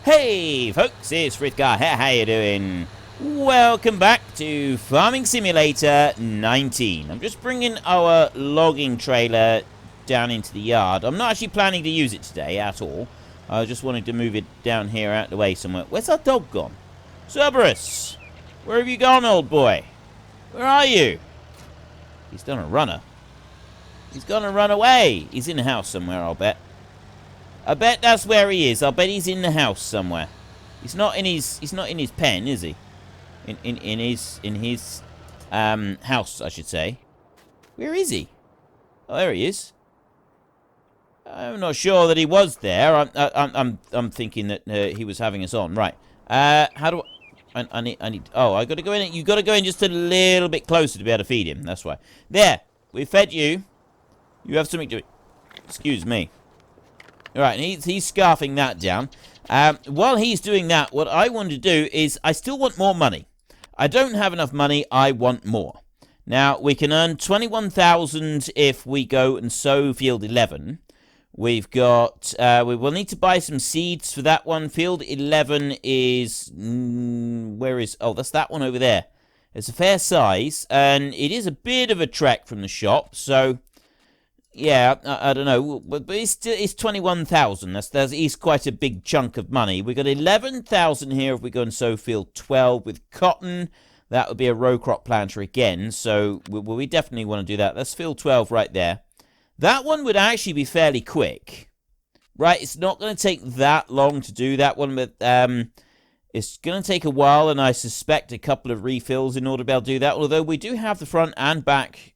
Hey folks, it's Frithgar here, how you doing? Welcome back to Farming Simulator 19. I'm just bringing our logging trailer down into the yard. I'm not actually planning to use it today at all. I just wanted to move it down here out of the way somewhere. Where's our dog gone? Cerberus! Where have you gone, old boy? Where are you? He's done a runner. He's gonna run away. He's in the house somewhere, I'll bet. I bet that's where he is. I'll bet he's in the house somewhere. He's not in his pen, is he? In his house, I should say. Where is he? Oh, there he is. I'm not sure that he was there. I'm thinking that he was having us on. Right. How do I need. Oh, I got to go in. You got to go in just a little bit closer to be able to feed him. That's why. There. We fed you. You have something to. Excuse me. Alright, and he's scarfing that down. While he's doing that, what I want to do is, I still want more money. I don't have enough money, I want more. Now, we can earn 21,000 if we go and sow field 11. We've got, we will need to buy some seeds for that one. Field 11 is, where is, oh, that's that one over there. It's a fair size, and it is a bit of a trek from the shop, so... Yeah, I don't know, but it's 21,000. That's quite a big chunk of money. We got 11,000 here if we go and sow field 12 with cotton. That would be a row crop planter again, so we definitely want to do that. That's field 12 right there. That one would actually be fairly quick, right? It's not going to take that long to do that one, but it's going to take a while, and I suspect a couple of refills in order to be able to do that. Although we do have the front and back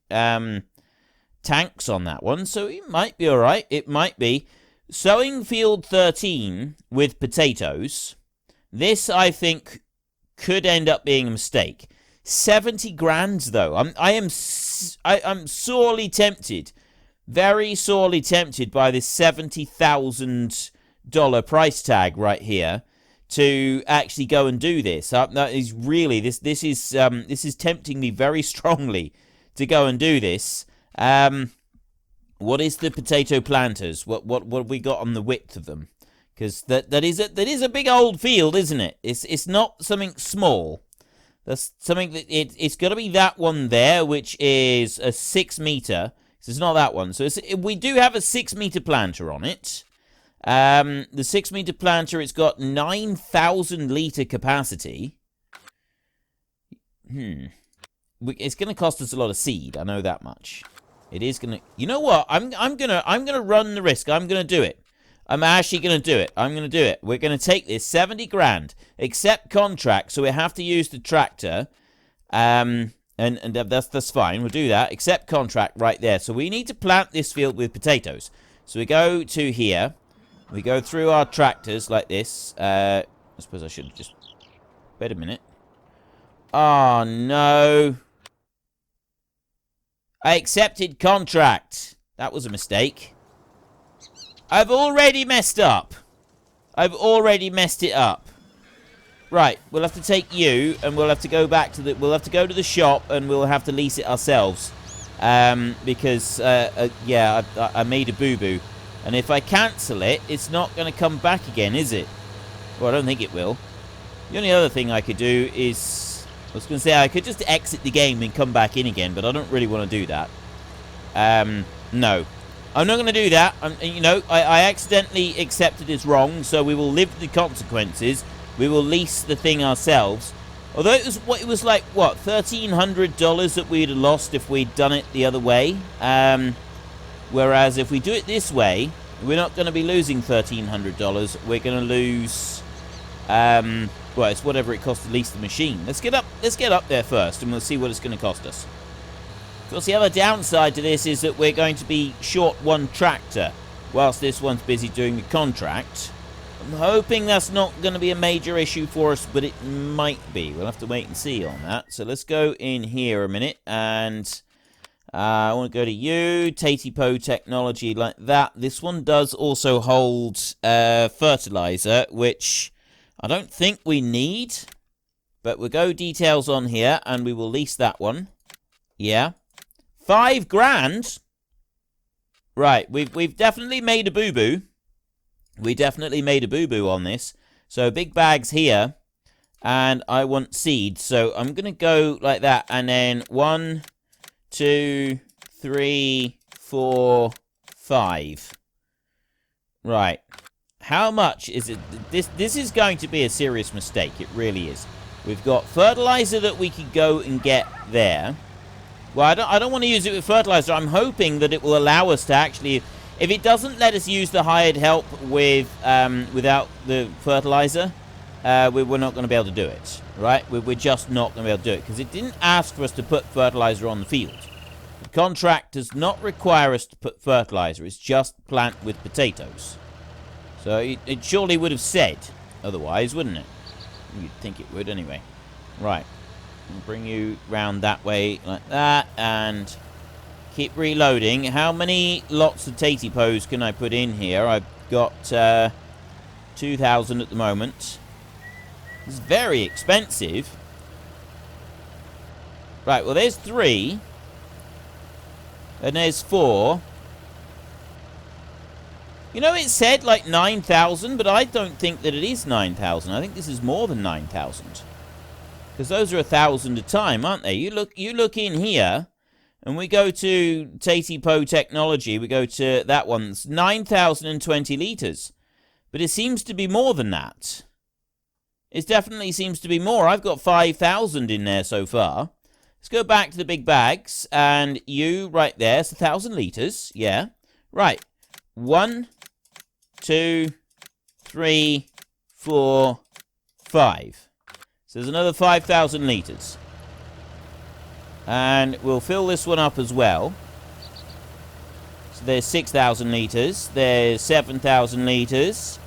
tanks on that one, so it might be alright. It might be. Sowing field 13 with potatoes, this I think could end up being a mistake. 70 grand though. I'm sorely tempted, very sorely tempted by this $70,000 price tag right here to actually go and do this. That is really this is tempting me very strongly to go and do this. What is the potato planters? What have we got on the width of them? Because that is a big old field, isn't it? It's not something small. That's something that it's got to be that one there, which is a 6 meter. So it's not that one. So we do have a 6 meter planter on it. The 6 meter planter, it's got 9,000 liter capacity. It's going to cost us a lot of seed. I know that much. It is going to... You know what? I'm gonna run the risk. I'm going to do it. I'm actually going to do it. I'm going to do it. We're going to take this 70 grand. Accept contract. So we have to use the tractor. And that's fine. We'll do that. Accept contract right there. So we need to plant this field with potatoes. So we go to here. We go through our tractors like this. I suppose I should have just... Wait a minute. Oh, no. I accepted contract. That was a mistake. I've already messed up. I've already messed it up. Right, we'll have to take you, and we'll have to go back to the... We'll have to go to the shop, and we'll have to lease it ourselves. Because, yeah, I made a boo-boo. And if I cancel it, it's not going to come back again, is it? Well, I don't think it will. The only other thing I could do is... I was going to say, I could just exit the game and come back in again, but I don't really want to do that. No. I'm not going to do that. You know, I accidentally accepted it's wrong, so we will live with the consequences. We will lease the thing ourselves. Although it was like, what, $1,300 that we'd have lost if we'd done it the other way. Whereas if we do it this way, we're not going to be losing $1,300. We're going to lose... well, it's whatever it costs to lease the machine. Let's get up there first, and we'll see what it's going to cost us. Of course, the other downside to this is that we're going to be short one tractor, whilst this one's busy doing the contract. I'm hoping that's not going to be a major issue for us, but it might be. We'll have to wait and see on that. So let's go in here a minute, and I want to go to you, Tatipo Technology, like that. This one does also hold fertilizer, which... I don't think we need, but we'll go details on here, and we will lease that one. Yeah. 5 grand? Right, we've definitely made a boo-boo. We definitely made a boo-boo on this. So big bags here, and I want seeds. So I'm going to go like that, and then 1, 2, 3, 4, 5. Right. How much is it? This is going to be a serious mistake. It really is. We've got fertilizer that we could go and get there. Well, I don't want to use it with fertilizer. I'm hoping that it will allow us to actually... If it doesn't let us use the hired help with without the fertilizer, we're not going to be able to do it, right? We're just not going to be able to do it, because it didn't ask for us to put fertilizer on the field. The contract does not require us to put fertilizer. It's just plant with potatoes. So it surely would have said otherwise, wouldn't it? You'd think it would anyway. Right. I'll bring you round that way like that, and keep reloading. How many lots of tatipos can I put in here? I've got 2,000 at the moment. It's very expensive. Right, well, there's 3. And there's 4. You know, it said like 9,000, but I don't think that it is 9,000. I think this is more than 9,000. Because those are 1,000 a time, aren't they? You look in here, and we go to Tatipo Technology. We go to that one. It's 9,020 litres. But it seems to be more than that. It definitely seems to be more. I've got 5,000 in there so far. Let's go back to the big bags. And you, right there, it's 1,000 litres. Yeah. Right. 1, 2, 3, 4, 5. So there's another 5,000 litres. And we'll fill this one up as well. So there's 6,000 litres. There's 7,000 litres.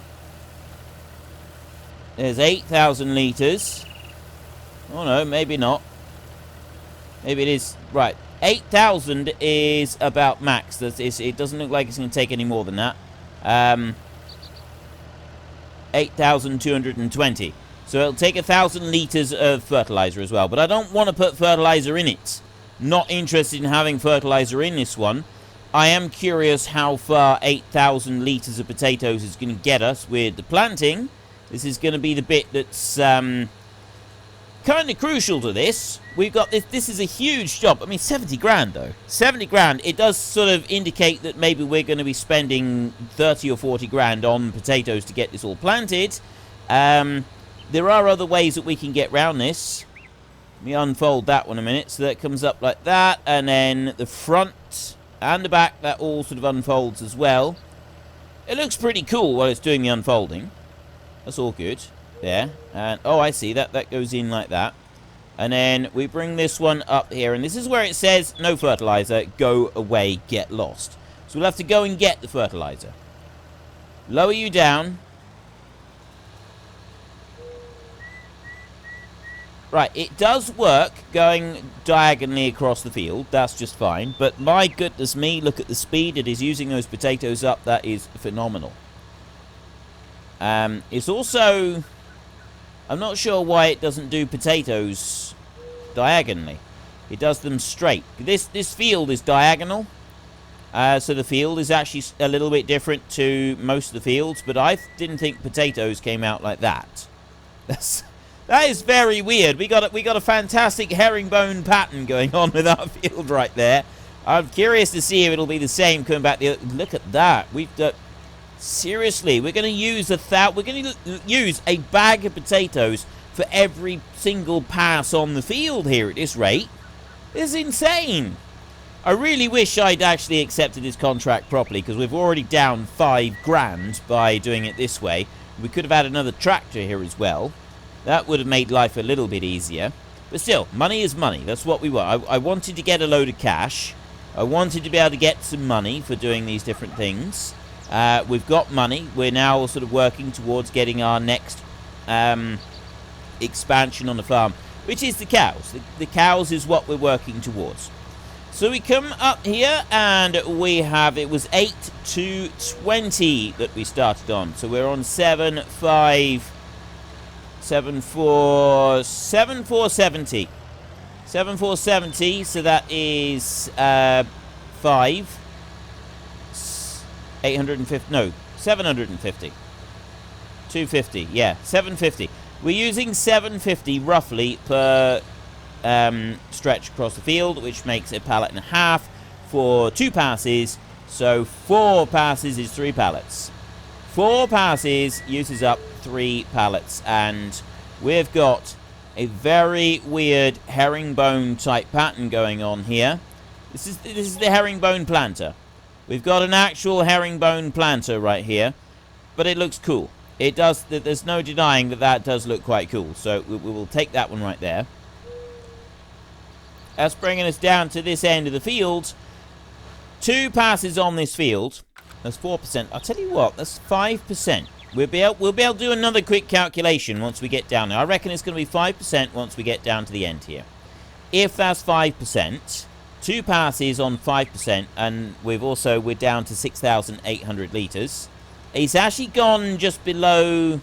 There's 8,000 litres. Oh no, maybe not. Maybe it is. Right. 8,000 is about max. It doesn't look like it's going to take any more than that. 8,220. So it'll take 1,000 litres of fertilizer as well. But I don't want to put fertilizer in it. Not interested in having fertilizer in this one. I am curious how far 8,000 litres of potatoes is going to get us with the planting. This is going to be the bit that's kind of crucial to this. We've got this. This is a huge job. I mean, 70 grand though. 70 grand. It does sort of indicate that maybe we're going to be spending 30 or 40 grand on potatoes to get this all planted. There are other ways that we can get around this. Let me unfold that one a minute. So that comes up like that. And then the front and the back, that all sort of unfolds as well. It looks pretty cool while it's doing the unfolding. That's all good. There. And oh, I see. That goes in like that. And then we bring this one up here. And this is where it says, no fertilizer, go away, get lost. So we'll have to go and get the fertilizer. Lower you down. Right, it does work going diagonally across the field. That's just fine. But my goodness me, look at the speed it is using those potatoes up. That is phenomenal. It's also... I'm not sure why it doesn't do potatoes diagonally. It does them straight. This field is diagonal. So the field is actually a little bit different to most of the fields. But I didn't think potatoes came out like that. That is very weird. We got a fantastic herringbone pattern going on with our field right there. I'm curious to see if it'll be the same coming back the other. Look at that. We've got... Seriously, we're going to use a bag of potatoes for every single pass on the field here at this rate. This is insane. I really wish I'd actually accepted his contract properly, because we've already down 5 grand by doing it this way. We could have had another tractor here as well. That would have made life a little bit easier. But still, money is money. That's what we want. I wanted to get a load of cash. I wanted to be able to get some money for doing these different things. We've got money. We're now sort of working towards getting our next expansion on the farm, which is the cows. The cows is what we're working towards. So we come up here, and we have... It was 8 to 20 that we started on. So we're on 7, 5... 7470. 7470, so that is 5 850, no, 750. 250. Yeah, 750. We're using 750 roughly per stretch across the field, which makes a pallet and a half for 2 passes. So 4 passes is 3 pallets. 4 passes uses up 3 pallets, and we've got a very weird herringbone type pattern going on here. This is the herringbone planter. We've got an actual herringbone planter right here, but it looks cool. It does. There's no denying that does look quite cool. So we will take that one right there. That's bringing us down to this end of the field. 2 passes on this field. That's 4%. I'll tell you what, that's 5%. We'll be able to do another quick calculation once we get down there. I reckon it's going to be 5% once we get down to the end here. If that's 5%, 2 passes on 5%, and we're down to 6,800 litres. It's actually gone just below.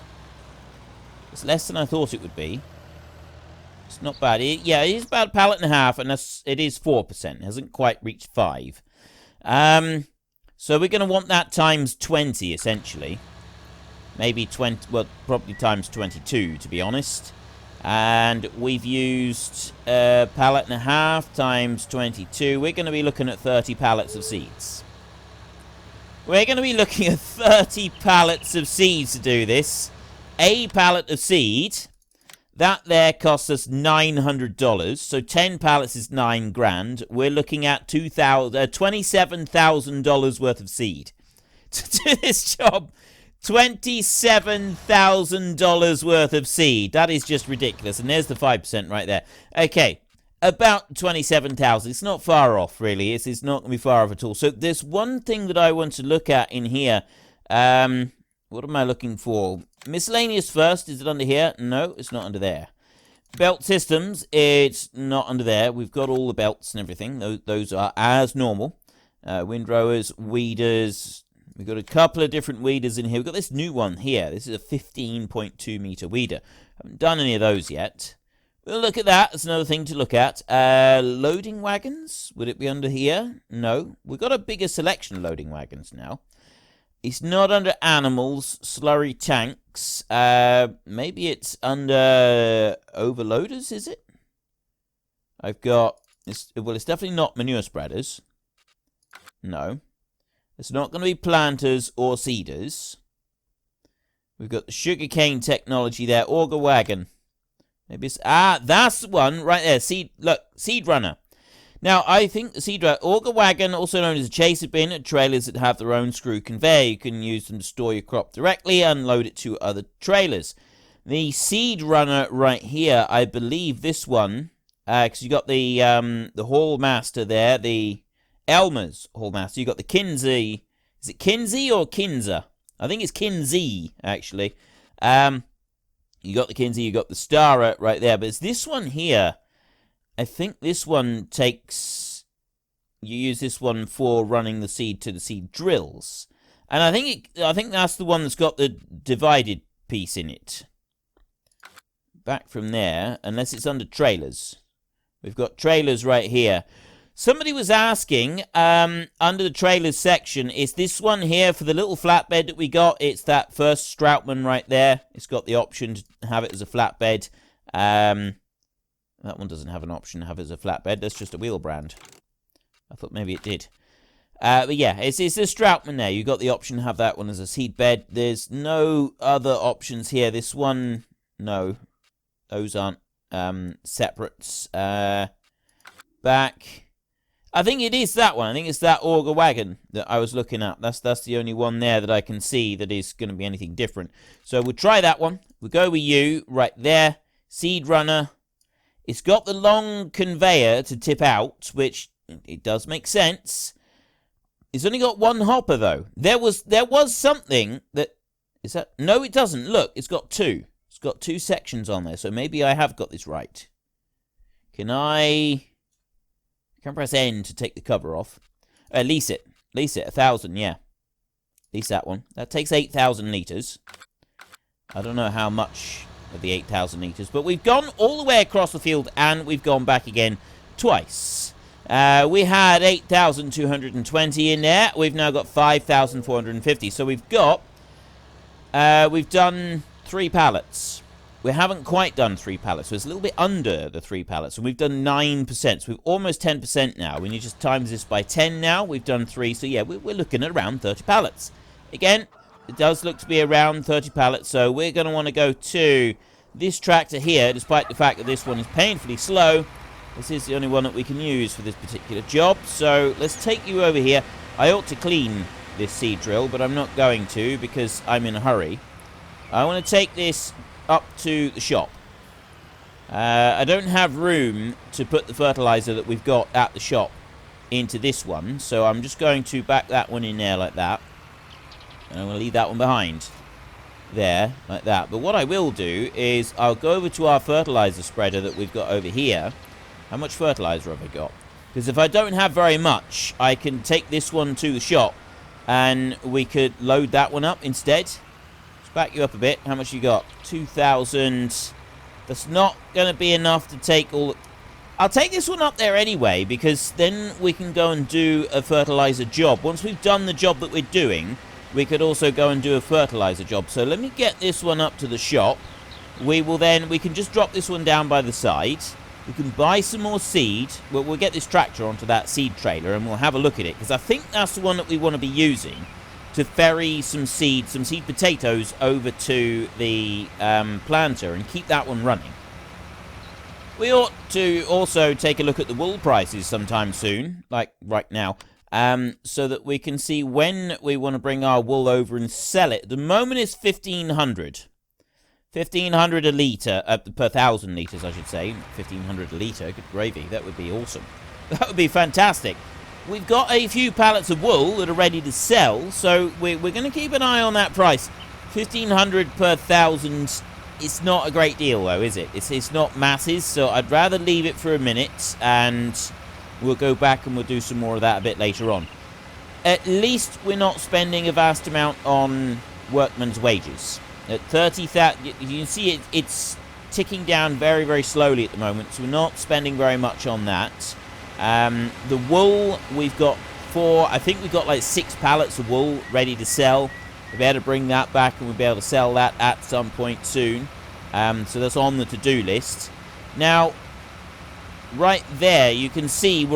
It's less than I thought it would be. It's not bad. Yeah, it is about a pallet and a half, and it is 4%. It hasn't quite reached 5. So we're going to want that times 20, essentially. Maybe 20, well, probably times 22, to be honest. And we've used a pallet and a half times 22. We're going to be looking at 30 pallets of seeds. We're going to be looking at 30 pallets of seeds to do this. A pallet of seed, that there costs us $900. So 10 pallets is $9,000. We're looking at $27,000 worth of seed to do this job. $27,000 worth of seed. That is just ridiculous. And there's the 5% right there. Okay, about 27,000. It's not far off, really. It's not going to be far off at all. So there's one thing that I want to look at in here. What am I looking for? Miscellaneous first. Is it under here? No, it's not under there. Belt systems. It's not under there. We've got all the belts and everything. Those are as normal. Windrowers, weeders. We've got a couple of different weeders in here. We've got this new one here. This is a 15.2 meter weeder. Haven't done any of those yet. We'll look at that. That's another thing to look at. Loading wagons. Would it be under here? No. We've got a bigger selection of loading wagons now. It's not under animals. Slurry tanks. Maybe it's under overloaders, is it? I've got... well, it's definitely not manure spreaders. No. It's not going to be planters or seeders. We've got the sugarcane technology there. Auger wagon. Maybe it's... that's the one right there. Look, seed runner. Now, I think the auger wagon, also known as a chaser bin, are trailers that have their own screw conveyor. You can use them to store your crop directly and load it to other trailers. The seed runner right here, I believe this one, because you got the Hall Master there, the Elmer's Hall Master. You got the Kinsey. Is it Kinsey or Kinza? I think it's Kinsey, actually. You got the Kinsey, you got the Starrer right there. But it's this one here. I think this one takes... You use this one for running the seed to the seed drills. And I think that's the one that's got the divided piece in it. Back from there, unless it's under trailers. We've got trailers right here. Somebody was asking, under the trailers section, is this one here for the little flatbed that we got? It's that first Stroutman right there. It's got the option to have it as a flatbed. That one doesn't have an option to have it as a flatbed. That's just a wheel brand. I thought maybe it did. But yeah, it's the Stroutman there. You got the option to have that one as a seed bed. There's no other options here. This one, no. Those aren't separates. Back... I think it is that one. I think it's that auger wagon that I was looking at. That's the only one there that I can see that is going to be anything different. So we'll try that one. We'll go with you right there. Seed runner. It's got the long conveyor to tip out, which it does make sense. It's only got one hopper though. There was something that... Is that... No, it doesn't. Look, it's got 2. It's got 2 sections on there. So maybe I have got this right. Can I press N to take the cover off. Lease it. Lease it. 1,000, yeah. Lease that one. That takes 8,000 litres. I don't know how much of the 8,000 litres, but we've gone all the way across the field and we've gone back again twice. We had 8,220 in there. We've now got 5,450. So we've got We've done 3 pallets. We haven't quite done 3 pallets, so it's a little bit under the 3 pallets. And we've done 9%, so we've almost 10% now. When you just times this by 10 now, we've done 3. So yeah, we're looking at around 30 pallets. Again, it does look to be around 30 pallets, so we're going to want to go to this tractor here, despite the fact that this one is painfully slow. This is the only one that we can use for this particular job. So let's take you over here. I ought to clean this seed drill, but I'm not going to because I'm in a hurry. I want to take this up to the shop. I don't have room to put the fertilizer that we've got at the shop into this one, so I'm just going to back that one in there like that, and I'm going to leave that one behind there like that. But what I will do is I'll go over to our fertilizer spreader that we've got over here. How much fertilizer have I got? Because if I don't have very much, I can take this one to the shop and we could load that one up instead. Back you up a bit. How much you got? 2,000. That's not going to be enough to take all... I'll take this one up there anyway, because then we can go and do a fertilizer job. Once we've done the job that we're doing, we could also go and do a fertilizer job. So let me get this one up to the shop. We can just drop this one down by the side. We can buy some more seed. We'll get this tractor onto that seed trailer and we'll have a look at it, because I think that's the one that we want to be using to ferry some seed potatoes over to the planter and keep that one running. We ought to also take a look at the wool prices sometime soon, like right now, so that we can see when we want to bring our wool over and sell it. At the moment it's 1,500. 1,500 a litre, per 1,000 litres I should say. 1,500 a litre, good gravy, that would be awesome. That would be fantastic. We've got a few pallets of wool that are ready to sell, so we're going to keep an eye on that price. 1,500 per 1,000, it's not a great deal though, is it? It's not masses, so I'd rather leave it for a minute, and we'll go back and we'll do some more of that a bit later on. At least we're not spending a vast amount on workmen's wages. At 30,000, you can see it's ticking down very, very slowly at the moment, so we're not spending very much on that. The wool, we've got I think we've got like 6 pallets of wool ready to sell. We'll be able to bring that back and we'll be able to sell that at some point soon. So that's on the to-do list. Now, right there, you can see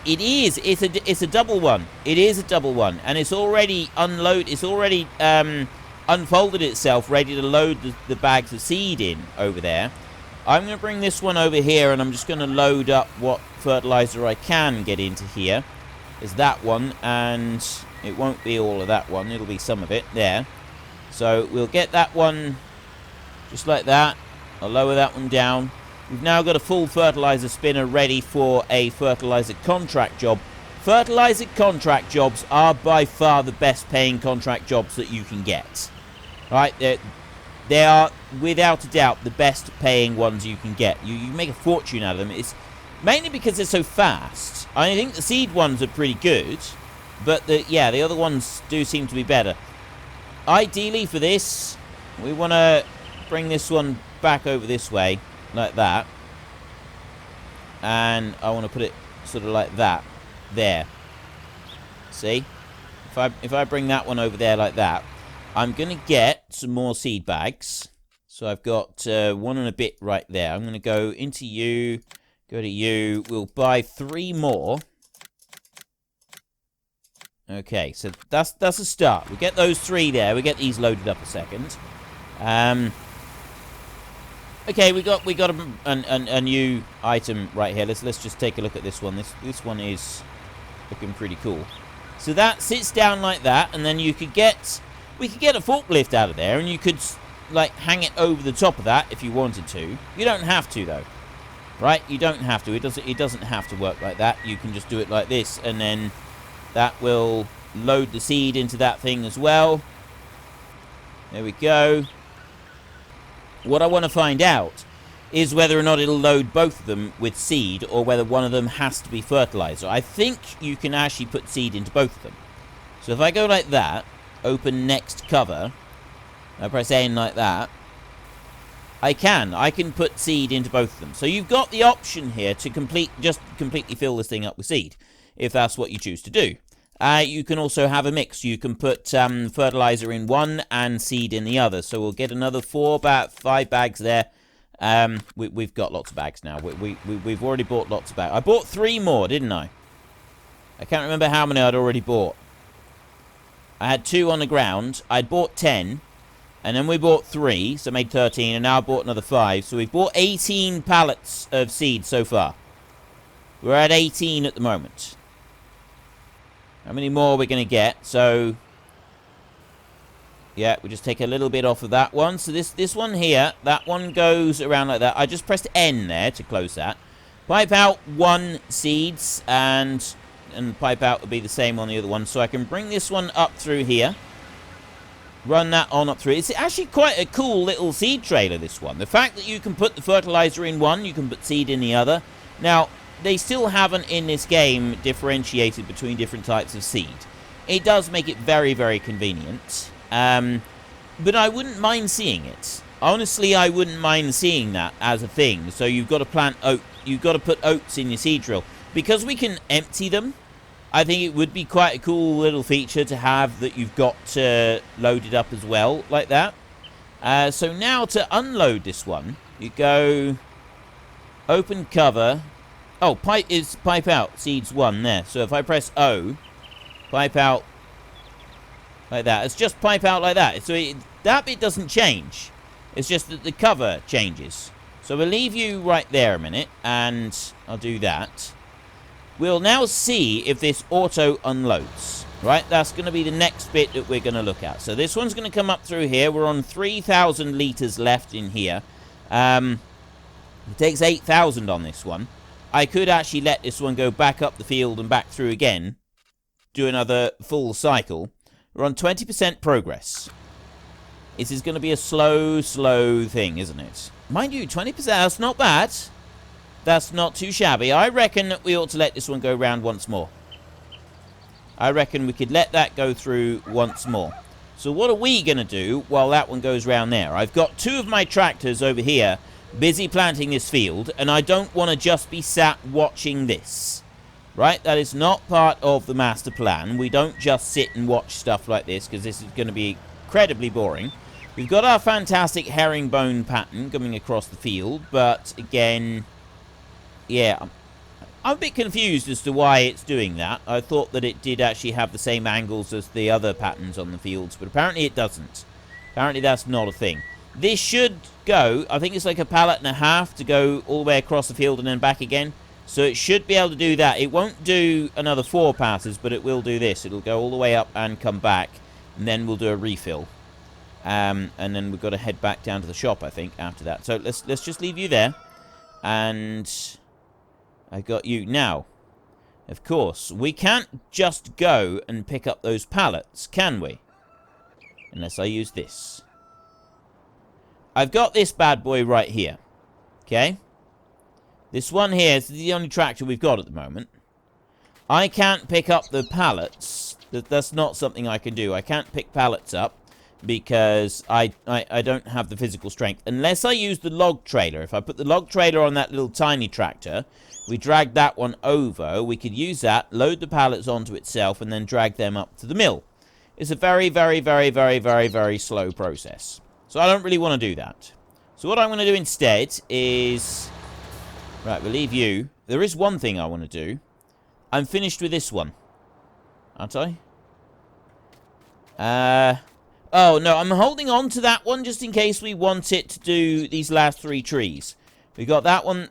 it's a double one. It is a double one, and it's already unfolded itself, ready to load the bags of seed in over there. I'm going to bring this one over here, and I'm just going to load up what fertilizer I can get into here. Is that one, and it won't be all of that one. It'll be some of it there. So we'll get that one just like that. I'll lower that one down. We've now got a full fertilizer spinner ready for a fertilizer contract job. Fertilizer contract jobs are by far the best paying contract jobs that you can get. Right? They are, without a doubt, the best paying ones you can get. You make a fortune out of them. It's mainly because they're so fast. I think the seed ones are pretty good, but the other ones do seem to be better. Ideally for this, we want to bring this one back over this way, like that. And I want to put it sort of like that, there. See? If I bring that one over there like that, I'm going to get some more seed bags. So I've got 1 and a bit right there. I'm going to go into you, go to you. We'll buy 3 more. Okay, so that's a start. We get those 3 there. We get these loaded up a second. Okay, we got a new item right here. Let's just take a look at this one. This one is looking pretty cool. So that sits down like that, and then we could get a forklift out of there, and you could like hang it over the top of that if you wanted to. You don't have to though, right? You don't have to. It doesn't have to work like that. You can just do it like this, and then that will load the seed into that thing as well. There we go. What I want to find out is whether or not it'll load both of them with seed, or whether one of them has to be fertilizer. I think you can actually put seed into both of them. So if I go like that, open next cover, I press N like that, I can put seed into both of them. So you've got the option here to completely fill this thing up with seed, if that's what you choose to do. You can also have a mix. You can put fertilizer in one and seed in the other. So we'll get another 5 bags there. We've got lots of bags now. We've already bought lots of bags. I bought 3 more, didn't I? I can't remember how many I'd already bought. I had 2 on the ground. I'd bought 10. And then we bought 3, so made 13. And now I bought another 5. So we've bought 18 pallets of seed so far. We're at 18 at the moment. How many more are we going to get? So, yeah, we just take a little bit off of that one. So this one here, that one goes around like that. I just pressed N there to close that. Pipe out 1 seeds, and pipe out will be the same on the other one. So I can bring this one up through here. Run that on up through. It's actually quite a cool little seed trailer, this one. The fact that you can put the fertilizer in one, you can put seed in the other. Now, they still haven't in this game differentiated between different types of seed. It does make it very, very convenient. But I wouldn't mind seeing it. Honestly, I wouldn't mind seeing that as a thing. So you've got to plant oat. You've got to put oats in your seed drill. Because we can empty them, I think it would be quite a cool little feature to have that you've got loaded up as well, like that. So now to unload this one, you go open cover. Oh, pipe out, seeds 1 there. So if I press O, pipe out like that. It's just pipe out like that. So that bit doesn't change. It's just that the cover changes. So we'll leave you right there a minute, and I'll do that. We'll now see if this auto unloads. Right, that's going to be the next bit that we're going to look at. So this one's going to come up through here. We're on 3,000 litres left in here. It takes 8,000 on this one. I could actually let this one go back up the field and back through again. Do another full cycle. We're on 20% progress. This is going to be a slow thing, isn't it? Mind you, 20%, that's not bad. That's not too shabby. I reckon that we ought to let this one go round once more. I reckon we could let that go through once more. So what are we going to do while that one goes round there? I've got 2 of my tractors over here busy planting this field, and I don't want to just be sat watching this. Right? That is not part of the master plan. We don't just sit and watch stuff like this, because this is going to be incredibly boring. We've got our fantastic herringbone pattern coming across the field, but again, yeah, I'm a bit confused as to why it's doing that. I thought that it did actually have the same angles as the other patterns on the fields, but apparently it doesn't. Apparently that's not a thing. This should go, I think it's like a pallet and a half to go all the way across the field and then back again. So it should be able to do that. It won't do another 4 passes, but it will do this. It'll go all the way up and come back, and then we'll do a refill. And then we've got to head back down to the shop, I think, after that. So let's just leave you there. And I got you. Now, of course, we can't just go and pick up those pallets, can we? Unless I use this. I've got this bad boy right here. Okay? This one here is the only tractor we've got at the moment. I can't pick up the pallets. That's not something I can do. I can't pick pallets up because I don't have the physical strength. Unless I use the log trailer. If I put the log trailer on that little tiny tractor, we drag that one over, we could use that, load the pallets onto itself, and then drag them up to the mill. It's a very, very, very, very, very, very slow process. So I don't really want to do that. So what I'm going to do instead is... Right, we'll leave you. There is one thing I want to do. I'm finished with this one. Aren't I? Oh, no, I'm holding on to that one just in case we want it to do these last 3 trees. We got that one,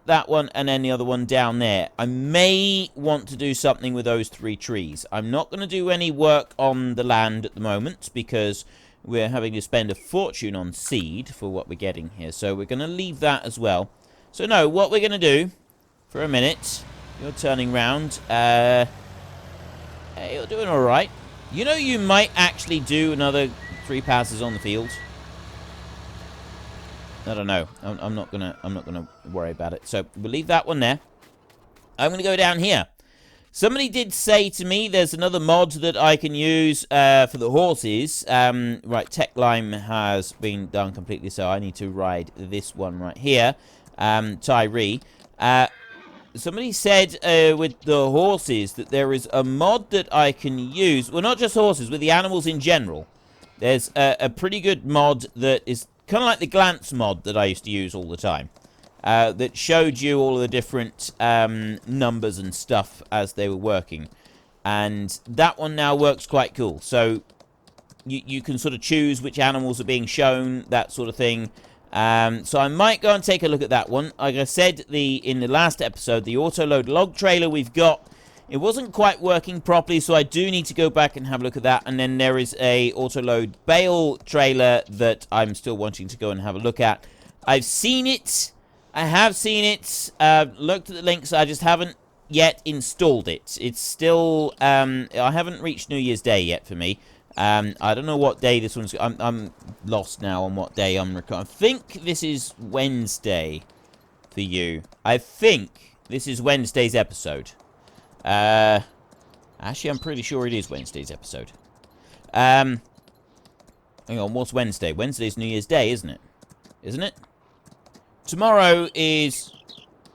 and then the other one down there. I may want to do something with those 3 trees. I'm not going to do any work on the land at the moment because we're having to spend a fortune on seed for what we're getting here. So we're going to leave that as well. So no, what we're going to do for a minute, you're turning round. Hey, you're doing all right. You know, you might actually do another 3 passes on the field. I don't know. I'm not gonna worry about it. So we'll leave that one there. I'm gonna go down here. Somebody did say to me there's another mod that I can use for the horses. Right, Tech Lime has been done completely, so I need to ride this one right here. Tyree. somebody said with the horses that there is a mod that I can use. Well, not just horses, with the animals in general. There's a pretty good mod that is kind of like the glance mod that I used to use all the time. That showed you all of the different numbers and stuff as they were working. And that one now works quite cool. So you can sort of choose which animals are being shown, that sort of thing. So I might go and take a look at that one. Like I said in the last episode, the auto-load log trailer we've got, it wasn't quite working properly, so I do need to go back and have a look at that. And then there is a auto-load bale trailer that I'm still wanting to go and have a look at. I've seen it. I have seen it. Looked at the links. I just haven't yet installed it. It's still... I haven't reached New Year's Day yet for me. I don't know what day this one's... I'm lost now on what day I'm recording. I think this is Wednesday for you. I think this is Wednesday's episode. Actually, I'm pretty sure it is Wednesday's episode. Hang on, what's Wednesday? Wednesday's New Year's Day, isn't it? Isn't it? Tomorrow is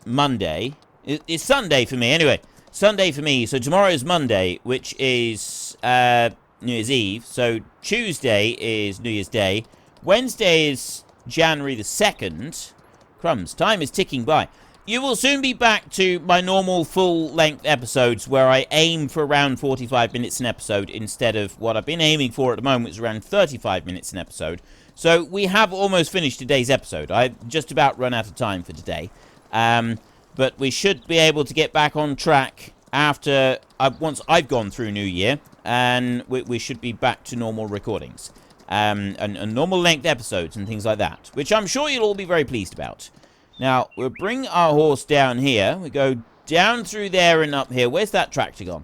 Monday. It's Sunday for me, anyway. Sunday for me. So tomorrow is Monday, which is New Year's Eve. So Tuesday is New Year's Day. Wednesday is January the 2nd. Crumbs, time is ticking by. You will soon be back to my normal full-length episodes where I aim for around 45 minutes an episode instead of what I've been aiming for at the moment, which is around 35 minutes an episode. So we have almost finished today's episode. I've just about run out of time for today. But we should be able to get back on track after once I've gone through New Year, and we should be back to normal recordings and normal length episodes and things like that, which I'm sure you'll all be very pleased about. Now, we'll bring our horse down here. We go down through there and up here. Where's that tractor gone?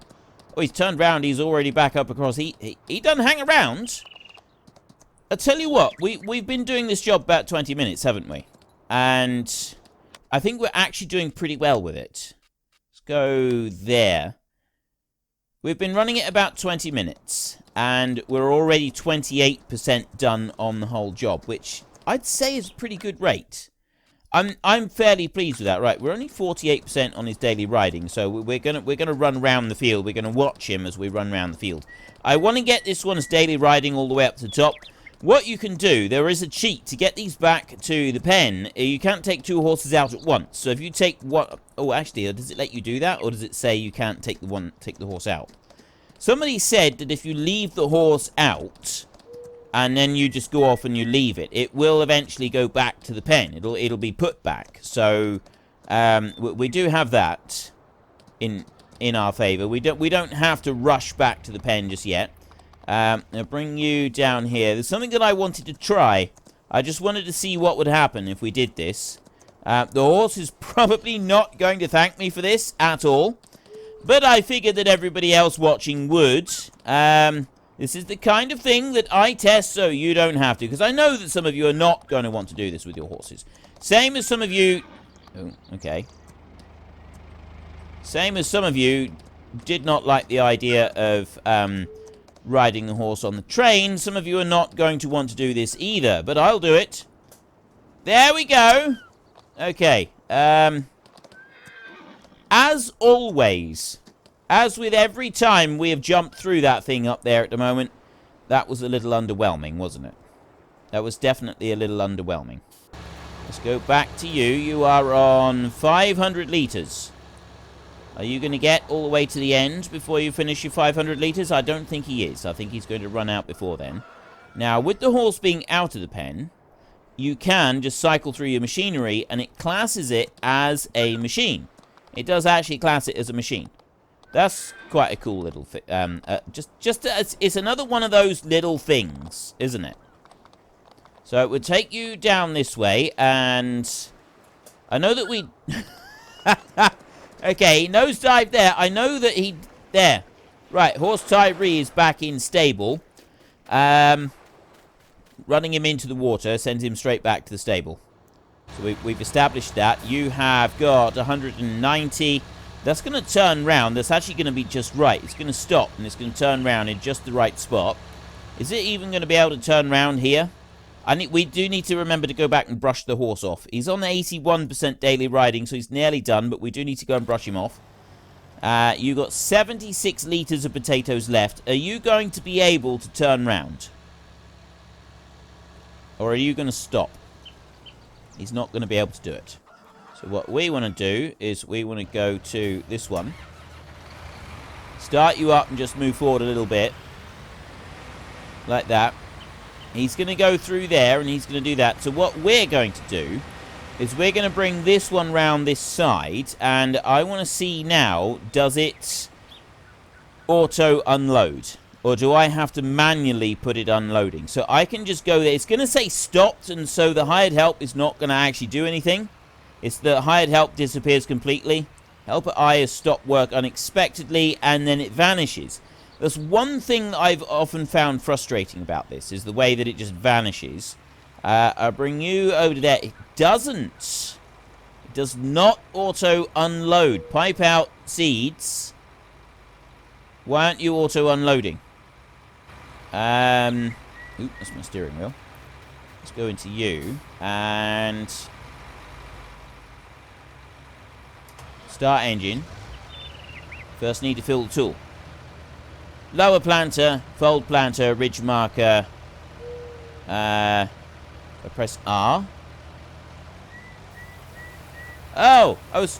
Oh, he's turned round. He's already back up across. He doesn't hang around. I'll tell you what. We've been doing this job about 20 minutes, haven't we? And I think we're actually doing pretty well with it. Let's go there. We've been running it about 20 minutes. And we're already 28% done on the whole job, which I'd say is a pretty good rate. I'm fairly pleased with that. Right, we're only 48% on his daily riding, so we're gonna run around the field. We're gonna watch him as we run around the field. I want to get this one's daily riding all the way up to the top. What you can do, there is a cheat to get these back to the pen. You can't take two horses out at once. So if you take one, oh, actually, does it let you do that, or does it say you can't take the horse out? Somebody said that if you leave the horse out, and then you just go off and you leave it, it will eventually go back to the pen. It'll be put back. So we do have that in our favor. We don't have to rush back to the pen just yet. I'll bring you down here. There's something that I wanted to try. I just wanted to see what would happen if we did this. The horse is probably not going to thank me for this at all, but I figured that everybody else watching would. This is the kind of thing that I test so you don't have to, because I know that some of you are not going to want to do this with your horses. Same as some of you... Oh, okay. Same as some of you did not like the idea of riding the horse on the train. Some of you are not going to want to do this either, but I'll do it. There we go. Okay. As always... As with every time we have jumped through that thing up there at the moment, that was a little underwhelming, wasn't it? That was definitely a little underwhelming. Let's go back to you. You are on 500 litres. Are you going to get all the way to the end before you finish your 500 litres? I don't think he is. I think he's going to run out before then. Now, with the horse being out of the pen, you can just cycle through your machinery, and it classes it as a machine. It does actually class it as a machine. That's quite a cool little thing. It's another one of those little things, isn't it? So it would take you down this way, and I know that we... Okay, nosedive there. I know that he... There. Right, horse Tyree is back in stable. Running him into the water sends him straight back to the stable. So we've established that. You have got 190... That's going to turn round. That's actually going to be just right. It's going to stop, and it's going to turn round in just the right spot. Is it even going to be able to turn round here? We do need to remember to go back and brush the horse off. He's on 81% daily riding, so he's nearly done, but we do need to go and brush him off. You've got 76 litres of potatoes left. Are you going to be able to turn round? Or are you going to stop? He's not going to be able to do it. So what we want to do is we want to go to this one. Start you up and just move forward a little bit. Like that. He's going to go through there and he's going to do that. So what we're going to do is we're going to bring this one round this side. And I want to see now, does it auto unload? Or do I have to manually put it unloading? So I can just go there. It's going to say stopped, and so the hired help is not going to actually do anything. It's the hired help disappears completely. Helper I has stopped work unexpectedly, and then it vanishes. There's one thing that I've often found frustrating about this, is the way that it just vanishes. I'll bring you over to there. It doesn't. It does not auto unload. Pipe out seeds. Why aren't you auto unloading? Oop, that's my steering wheel. Let's go into you and start engine. First need to fill the tool. Lower planter, fold planter, ridge marker. I press R. Oh, I was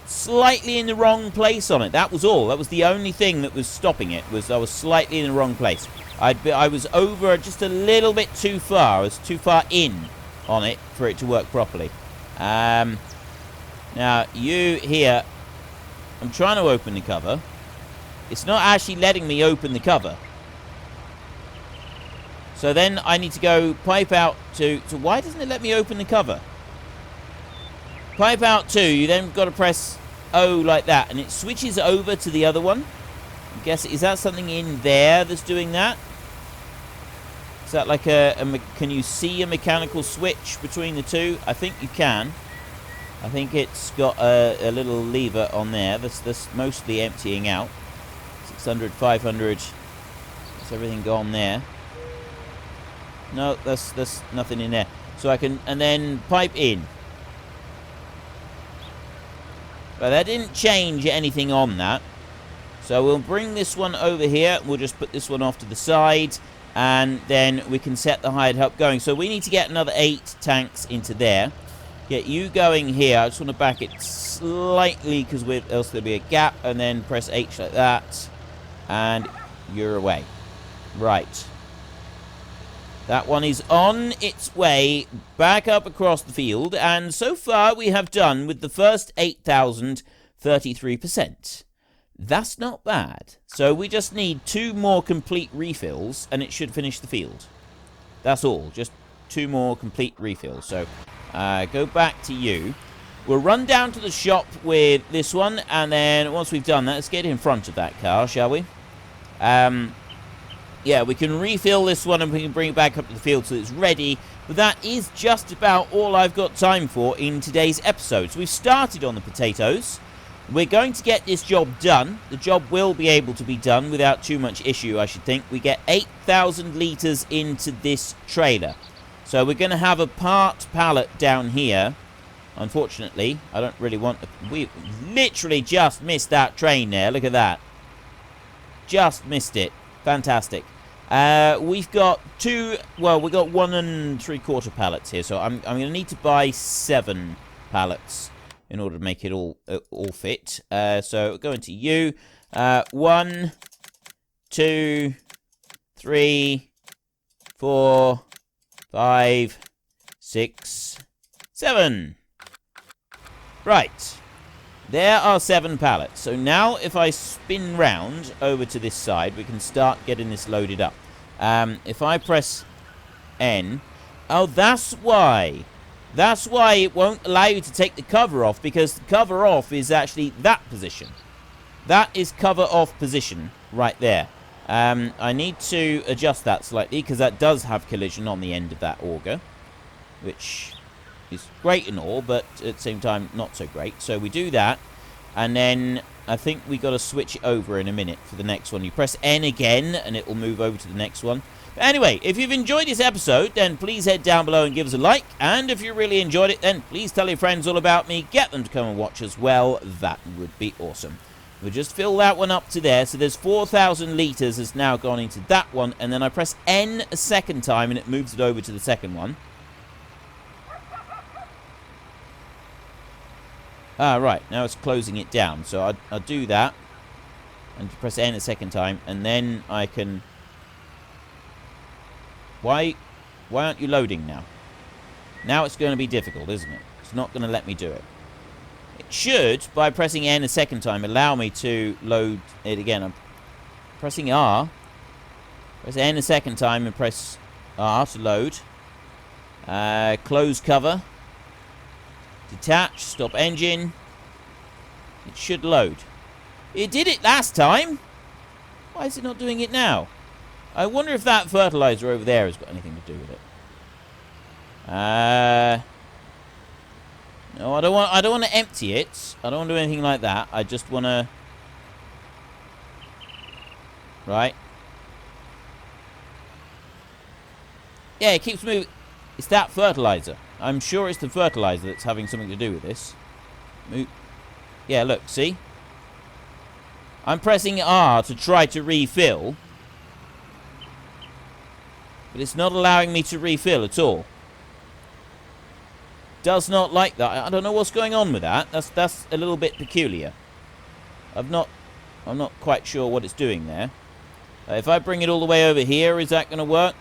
slightly in the wrong place on it. That was all. That was the only thing that was stopping it. Was I was slightly in the wrong place. I was over just a little bit too far. I was too far in on it for it to work properly. Now you here, I'm trying to open the cover. It's not actually letting me open the cover. So then I need to go pipe out to why doesn't it let me open the cover? Pipe out 2, you then got to press O like that, and it switches over to the other one. I guess, is that something in there that's doing that? Is that like can you see a mechanical switch between the two? I think you can. I think it's got a little lever on there that's mostly emptying out. 600, 500. That's everything gone there. No, that's nothing in there. So I can, and then pipe in. But that didn't change anything on that. So we'll bring this one over here. We'll just put this one off to the side. And then we can set the hired help going. So we need to get another 8 tanks into there. Get you going here. I just want to back it slightly because else there'll be a gap. And then press H like that. And you're away. Right. That one is on its way back up across the field. And so far we have done with the first 8,033%. That's not bad. So we just need 2 more complete refills and it should finish the field. That's all. Just 2 more complete refills. So go back to you. We'll run down to the shop with this one. And then once we've done that, let's get in front of that car, shall we? Yeah, we can refill this one and we can bring it back up to the field so it's ready. But that is just about all I've got time for in today's episode. So we've started on the potatoes. We're going to get this job done. The job will be able to be done without too much issue, I should think. We get 8,000 litres into this trailer. So we're going to have a part pallet down here. Unfortunately, I don't really want to... We literally just missed that train there. Look at that. Just missed it. Fantastic. We've got 2... Well, we've got 1 3/4 pallets here. So I'm going to need to buy 7 pallets in order to make it all fit. So go into you. 1, 2, 3, 4, 5, 6, 7. Right. There are 7 pallets. So now if I spin round over to this side, we can start getting this loaded up. If I press N... Oh, that's why. That's why it won't allow you to take the cover off, because the cover off is actually that position. That is cover off position right there. I need to adjust that slightly because that does have collision on the end of that auger, which is great and all, but at the same time not so great. So we do that, and then I think we got to switch it over in a minute for the next one. You press N again and it will move over to the next one. But anyway, if you've enjoyed this episode, then please head down below and give us a like. And if you really enjoyed it, then please tell your friends all about me. Get them to come and watch as well. That would be awesome. We'll just fill that one up to there. So there's 4,000 litres has now gone into that one. And then I press N a second time and it moves it over to the second one. Ah, right. Now it's closing it down. So I'll do that. And press N a second time. And then I can... Why aren't you loading now? Now it's going to be difficult, isn't it? It's not going to let me do it. It should, by pressing N a second time, allow me to load it again. I'm pressing R. Press N a second time and press R to load. Close cover. Detach. Stop engine. It should load. It did it last time. Why is it not doing it now? I wonder if that fertilizer over there has got anything to do with it. No, I don't want to empty it. I don't want to do anything like that. I just want to... Right. Yeah, it keeps moving. It's that fertilizer. I'm sure it's the fertilizer that's having something to do with this. Yeah, look, see? I'm pressing R to try to refill. But it's not allowing me to refill at all. Does not like that. I don't know what's going on with that. That's a little bit peculiar. I'm not quite sure what it's doing there. If I bring it all the way over here, is that going to work?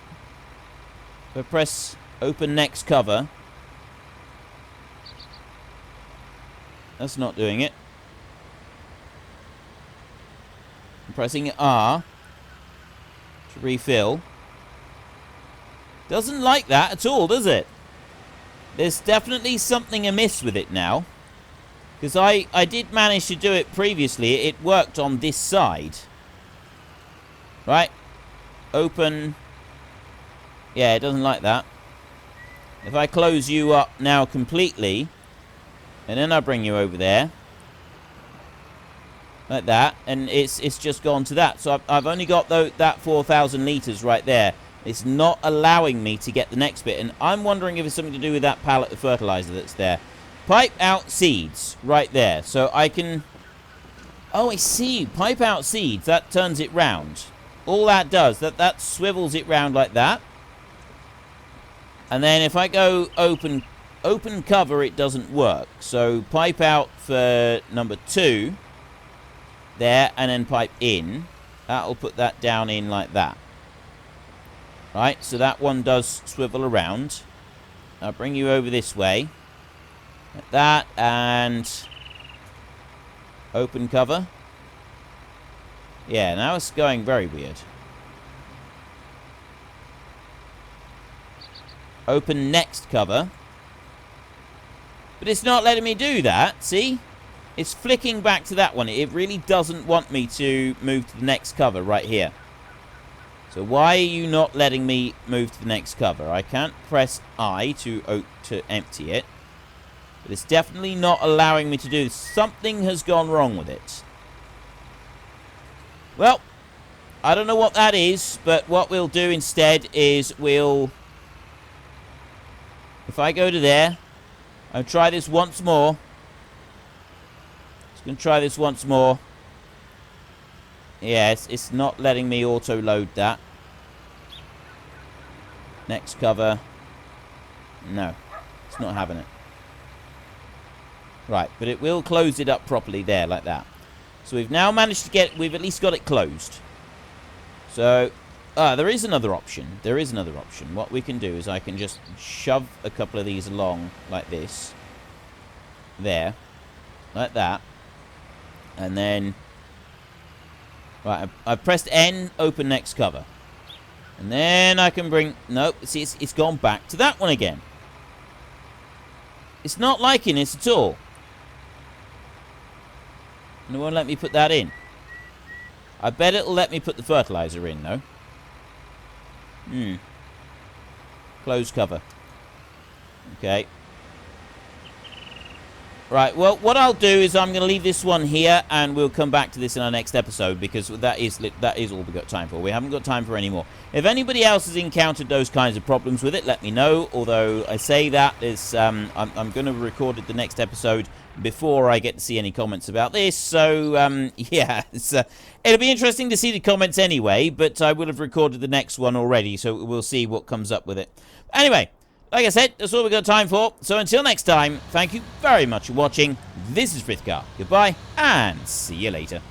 If I press open next cover. That's not doing it. I'm pressing R to refill. Doesn't like that at all, does it? There's definitely something amiss with it now. Because I did manage to do it previously. It worked on this side. Right? Open. Yeah, it doesn't like that. If I close you up now completely, and then I bring you over there, like that, and it's just gone to that. So I've only got that 4,000 litres right there. It's not allowing me to get the next bit, and I'm wondering if it's something to do with that pallet of fertilizer that's there. Pipe out seeds right there, so I can... Oh, I see. Pipe out seeds. That turns it round. All that does, that swivels it round like that. And then if I go open cover, it doesn't work. So pipe out for number 2 there, and then pipe in. That'll put that down in like that. Right, so that one does swivel around. I'll bring you over this way. Like that, and open cover. Yeah, now it's going very weird. Open next cover. But it's not letting me do that, see? It's flicking back to that one. It really doesn't want me to move to the next cover right here. So why are you not letting me move to the next cover? I can't press I to empty it. But it's definitely not allowing me to do this. Something has gone wrong with it. Well, I don't know what that is, but what we'll do instead is we'll... If I go to there, I'll try this once more. Just going to try this once more. Yeah, it's not letting me auto-load that. Next cover. No, it's not having it. Right, but it will close it up properly there, like that. So we've now managed to get... We've at least got it closed. So, there is another option. There is another option. What we can do is I can just shove a couple of these along like this. There. Like that. And then... Right, I've pressed N, open next cover. And then I can bring... Nope, see, it's gone back to that one again. It's not liking this at all. And it won't let me put that in. I bet it'll let me put the fertilizer in, though. Close cover. Okay. Right, well, what I'll do is I'm going to leave this one here, and we'll come back to this in our next episode, because that is all we've got time for. We haven't got time for any more. If anybody else has encountered those kinds of problems with it, let me know. Although I say that is, I'm going to record the next episode before I get to see any comments about this. So, yeah, it'll be interesting to see the comments anyway, but I will have recorded the next one already, so we'll see what comes up with it. Anyway, like I said, that's all we've got time for. So until next time, thank you very much for watching. This is Frithgar. Goodbye, and see you later.